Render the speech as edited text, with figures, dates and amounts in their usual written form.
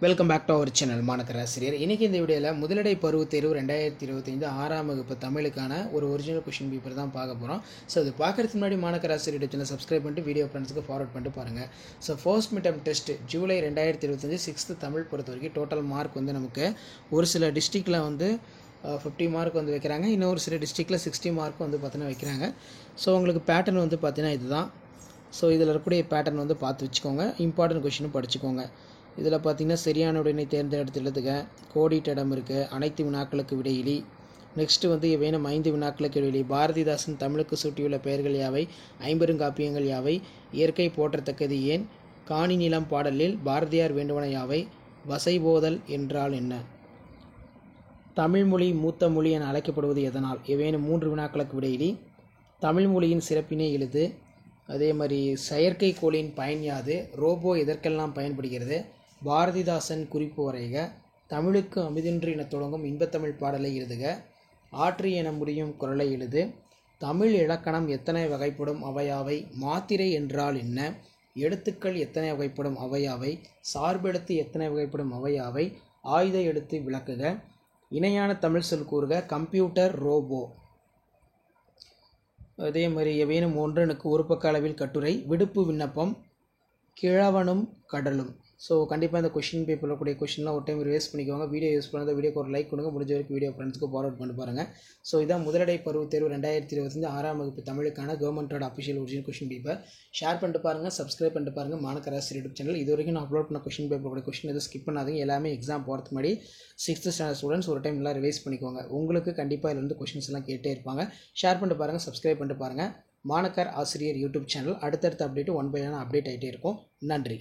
Welcome back to our channel மாணக்கர் ஆசிரியர். இன்றைக்கி இந்த வீடியோவில் முதலடை பருவத் தேர்வு 2025 6ஆம் வகுப்பு தமிழுக்கான ஒரு ஒரிஜினல் கொஷின் பேப்பர் தான் பார்க்க போகிறோம். ஸோ இது பார்க்குறதுக்கு முன்னாடி மாணக்கர் ஆசிரியர் சேனல் சப்ஸ்கிரைப் பண்ணிட்டு வீடியோ ஃப்ரெண்ட்ஸுக்கு ஃபார்வர்ட் பண்ணிட்டு பாருங்கள். So first mid term test July 2025 6th Tamil பொறுத்த வரைக்கும் டோட்டல் மார்க் வந்து நமக்கு ஒரு சில டிஸ்ட்ரிக்டில் வந்து 50 மார்க் வந்து வைக்கிறாங்க, இன்னொரு சில டிஸ்ட்ரிக்டில் 60 மார்க் வந்து பார்த்தீங்கன்னா வைக்கிறாங்க. ஸோ உங்களுக்கு பேட்டர்ன் வந்து பார்த்தீங்கன்னா இதுதான். ஸோ இதில் இருக்கக்கூடிய பேட்டர்ன் வந்து பார்த்து வச்சுக்கோங்க, இம்பார்ட்டன்ட் கொஷினும் படிச்சுக்கோங்க. இதில் பார்த்திங்கன்னா சரியான உடனே தேர்ந்தெடுத்து எழுதுக, கோடிட்ட இடம் இருக்குது, அனைத்து வினாக்களுக்கு விடையிலி, நெக்ஸ்ட்டு வந்து வேணும் 5 வினாக்களுக்கு விடையிலி, பாரதிதாசன் தமிழுக்கு சூட்டியுள்ள பெயர்கள் யாவை, ஐம்பெருங்காப்பியங்கள் யாவை, இயற்கை போற்றத்தக்கது ஏன், காணி நிலம் பாடலில் பாரதியார் வேண்டுவன யாவை, வசைபோதல் என்றால் என்ன, தமிழ்மொழி மூத்த மொழி என அழைக்கப்படுவது எதனால், இவையேனும் 3 வினாக்களுக்கு விடையிலி, தமிழ்மொழியின் சிறப்பினை எழுது, அதே மாதிரி செயற்கைக்கோளின் பயன் யாது, ரோபோ எதற்கெல்லாம் பயன்படுகிறது, பாரதிதாசன் குறிப்பு வரைக, தமிழுக்கு அமிதின்றி என தொடங்கும் இன்பத்தமிழ் பாடலை எழுதுக, ஆற்று என முடியும் குரலை எழுது, தமிழ் இலக்கணம் எத்தனை வகைப்படும் அவையாவை, மாத்திரை என்றால் என்ன, எழுத்துக்கள் எத்தனை வகைப்படும் அவையாவை, சார்பெழுத்து எத்தனை வகைப்படும் அவையாவை, ஆயுத எழுத்து விளக்குக, இணையான தமிழ் சொல் கூறுக, கம்ப்யூட்டர் ரோபோ. அதே மாதிரி எவையேனும் ஒன்றனுக்கு ஒரு பக்க அளவில் கட்டுரை, விடுப்பு விண்ணப்பம், கிழவனும் கடலும். ஸோ கண்டிப்பாக இந்த கொஷின் பேப்பரில் கூடிய கொஷின்லாம் ஒரு டைம் ரிவைஸ் பண்ணிக்கோங்க. வீடியோ யூஸ் பண்ணாத வீடியோக்கு ஒரு லைக் கொடுங்க, முடிஞ்ச வரைக்கும் வீடியோ ஃப்ரெண்ட்ஸ்க்கு ஃபார்வர்ட் பண்ணி பாருங்கள். ஸோ இதான் முதலடை பருவத் தேர்வு 2025 6ஆம் வகுப்பு தமிழுக்கான கவர்மெண்ட்டோட official original question paper. Share பண்ணிட்டு பாருங்கள், சப்ஸ்கிரைப் பண்ணிட்டு பாருங்கள் மாணக்கர் ஆசிரியர் யூடியூப் சேனல். இது வரைக்கும் நான் அப்லோட் பண்ண கொஷின் பேப்பரோட கொஷின் எதுவும் ஸ்கிப் பண்ணாதீங்க. எல்லாமே எக்ஸாம் போகிறதுக்கு முன்னாடி 6th ஸ்டாண்டர்ட் ஸ்டூடெண்ட்ஸ் ஒரு டைம் எல்லாம் ரிவைஸ் பண்ணிக்கோங்க. உங்களுக்கு கண்டிப்பாக இதில் கொஷின்ஸ் எல்லாம் கேட்டே இருப்பாங்க. ஷேர் பண்ணிட்டு பாருங்கள், சப்ஸ்கிரைப் பண்ணிட்டு பாருங்கள். மாணக்கர் ஆசிரியர் யூடியூப் சேனல் அடுத்தடுத்த அப்டேட் 1 by 1 அப்டேட் ஆகிட்டே இருக்கும். நன்றி.